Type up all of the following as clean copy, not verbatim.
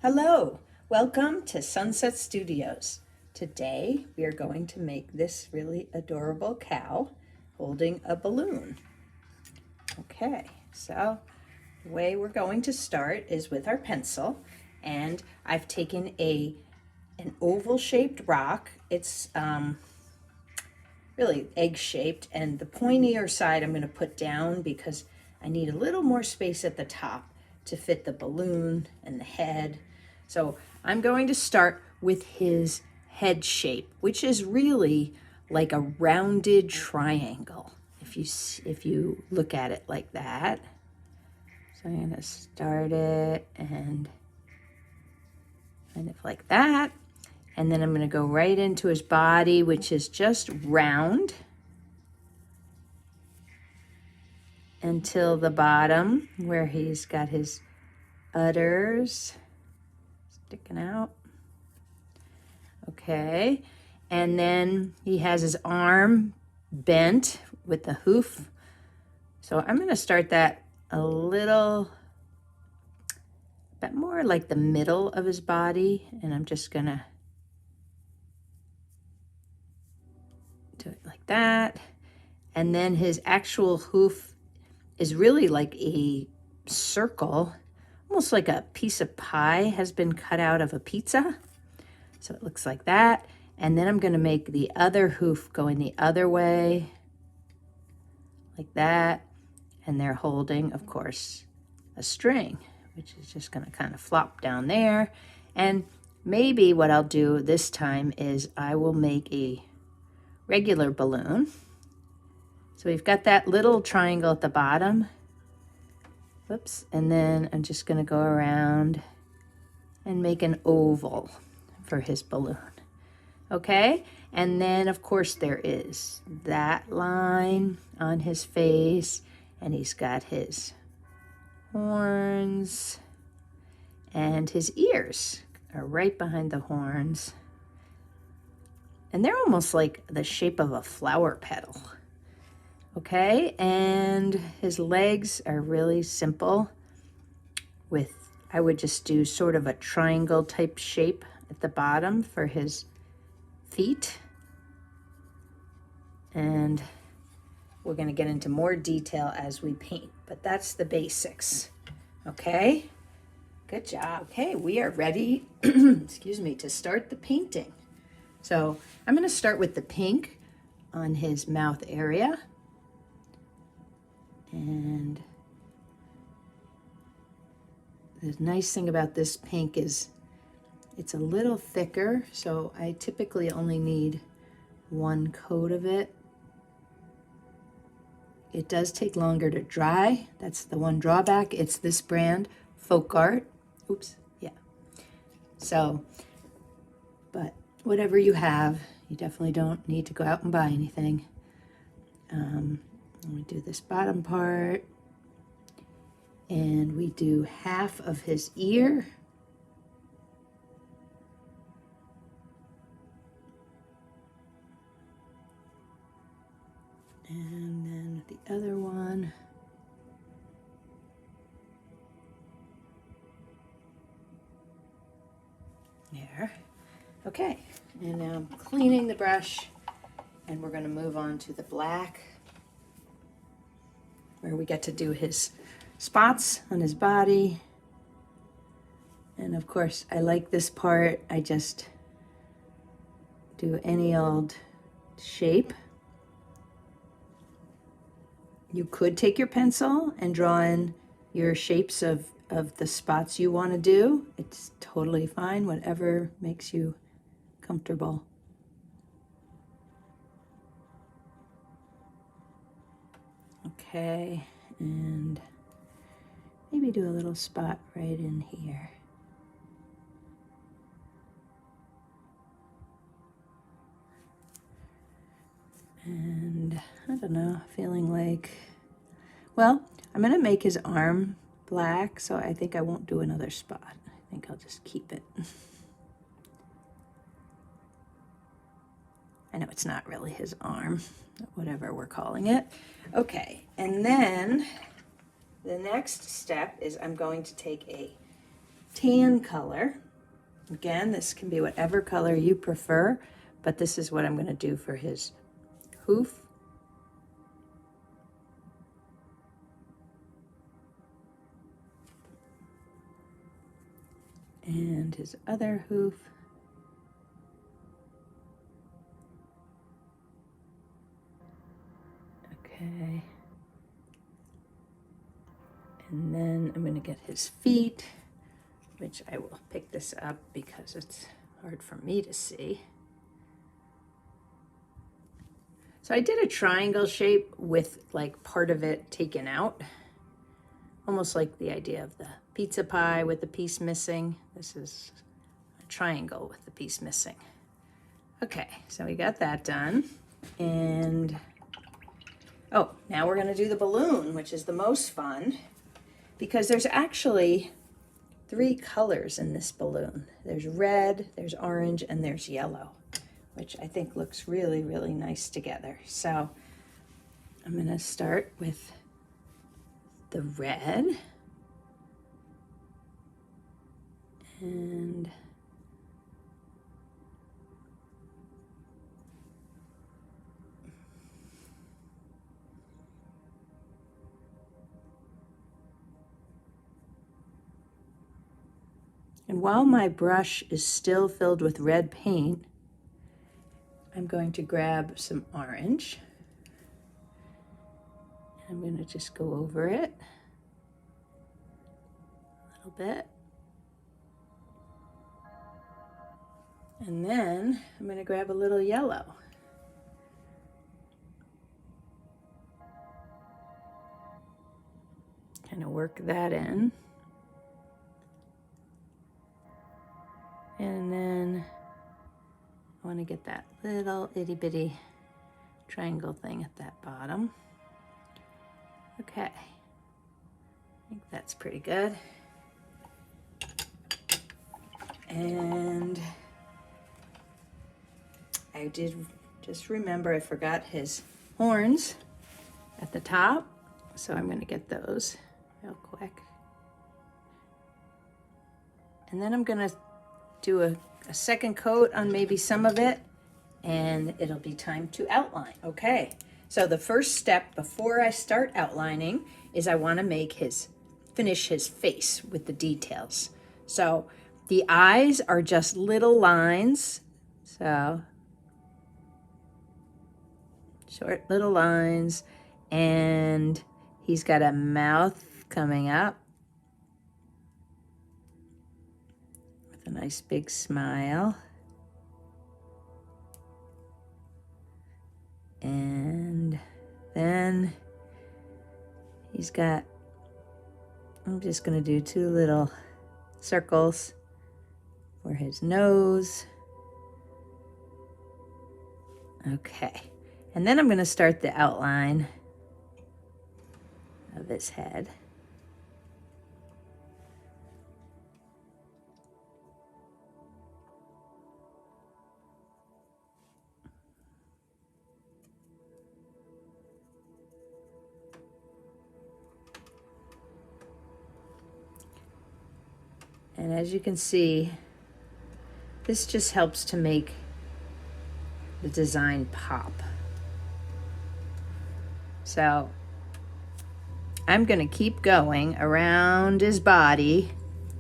Hello, welcome to Sunset Studios. Today we are going to make this really adorable cow holding a balloon. Okay, so the way we're going to start is with our pencil, and I've taken an oval shaped rock. It's really egg shaped, and the pointier side I'm going to put down because I need a little more space at the top to fit the balloon and the head. So I'm going to start with his head shape, which is really like a rounded triangle if you look at it like that. So I'm going to start it and kind of like that. And then I'm going to go right into his body, which is just round until the bottom where he's got his udders sticking out. Okay, and then he has his arm bent with the hoof. So I'm going to start that a little bit more like the middle of his body, and I'm just going to do it like that. And then his actual hoof is really like a circle, almost like a piece of pie has been cut out of a pizza. So it looks like that. And then I'm going to make the other hoof going the other way, like that. And they're holding, of course, a string, which is just going to kind of flop down there. And maybe what I'll do this time is I will make a regular balloon. So we've got that little triangle at the bottom. Whoops. And then I'm just going to go around and make an oval for his balloon. Okay, and then of course there is that line on his face, and he's got his horns, and his ears are right behind the horns, and they're almost like the shape of a flower petal. Okay, and his legs are really simple with, I would just do sort of a triangle type shape at the bottom for his feet. And we're going to get into more detail as we paint, but that's the basics. Okay, good job. Okay, we are ready excuse me, to start the painting. So I'm going to start with the pink on his mouth area, and the nice thing about this pink is it's a little thicker, so I typically only need one coat of it. It does take longer to dry. That's the one drawback. It's this brand, Folk Art. Oops, yeah. So, but whatever you have, you definitely don't need to go out and buy anything. Let me do this bottom part. And we do half of his ear. And then the other one. There. Okay, and now I'm cleaning the brush, and we're going to move on to the black, where we get to do his spots on his body. And of course, I like this part. I just do any old shape. You could take your pencil and draw in your shapes of the spots you want to do. It's totally fine, whatever makes you comfortable. Okay, and maybe do a little spot right in here. And I don't know, feeling like, well, I'm going to make his arm black, so I think I won't do another spot. I think I'll just keep it. I know it's not really his arm, whatever we're calling it. Okay, and then the next step is I'm going to take a tan color. Again, this can be whatever color you prefer, but this is what I'm going to do for his hoof. And his other hoof. Okay. And then I'm going to get his feet, which I will pick this up because it's hard for me to see. So I did a triangle shape with like part of it taken out, almost like the idea of the pizza pie with the piece missing. This is a triangle with the piece missing. Okay, so we got that done. And oh, now we're gonna do the balloon, which is the most fun because there's actually 3 colors in this balloon. There's red, there's orange, and there's yellow, which I think looks really, really nice together. So I'm gonna start with the red. And while my brush is still filled with red paint, I'm going to grab some orange. I'm going to just go over it a little bit. And then I'm going to grab a little yellow. Kind of work that in. And then I want to get that little itty bitty triangle thing at that bottom. Okay, I think that's pretty good. And I did just remember I forgot his horns at the top, so I'm going to get those real quick. And then I'm going to do a second coat on maybe some of it, and it'll be time to outline. Okay, so the first step before I start outlining is I want to finish his face with the details. So the eyes are just little lines, so short little lines, and he's got a mouth coming up with a nice big smile. And then he's got, I'm just going to do 2 little circles for his nose. Okay. And then I'm going to start the outline of his head. And as you can see, this just helps to make the design pop. So I'm going to keep going around his body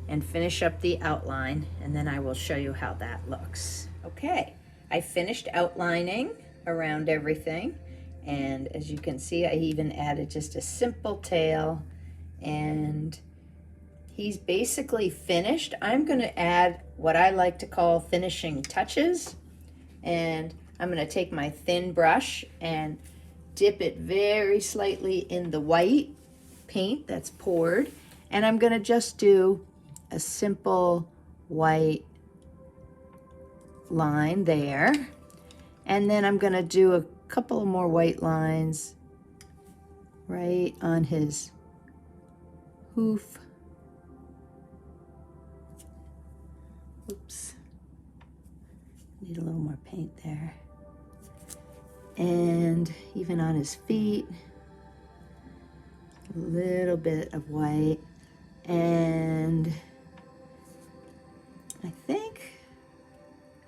and finish up the outline, and then I will show you how that looks. Okay, I finished outlining around everything, and as you can see, I even added just a simple tail, and he's basically finished. I'm going to add what I like to call finishing touches, and I'm going to take my thin brush and dip it very slightly in the white paint that's poured, and I'm going to just do a simple white line there, and then I'm going to do a couple of more white lines right on his hoof. Oops, need a little more paint there. And even on his feet, a little bit of white. And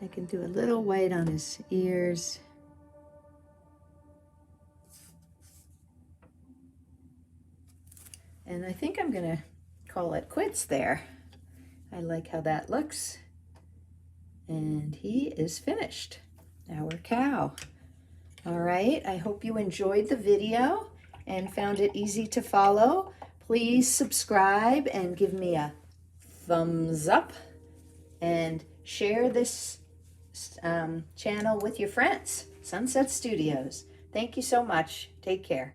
I can do a little white on his ears. And I think I'm gonna call it quits there. I like how that looks. And he is finished, our cow. All right, I hope you enjoyed the video and found it easy to follow. Please subscribe and give me a thumbs up and share this channel with your friends. Sunset Studios. Thank you so much. Take care.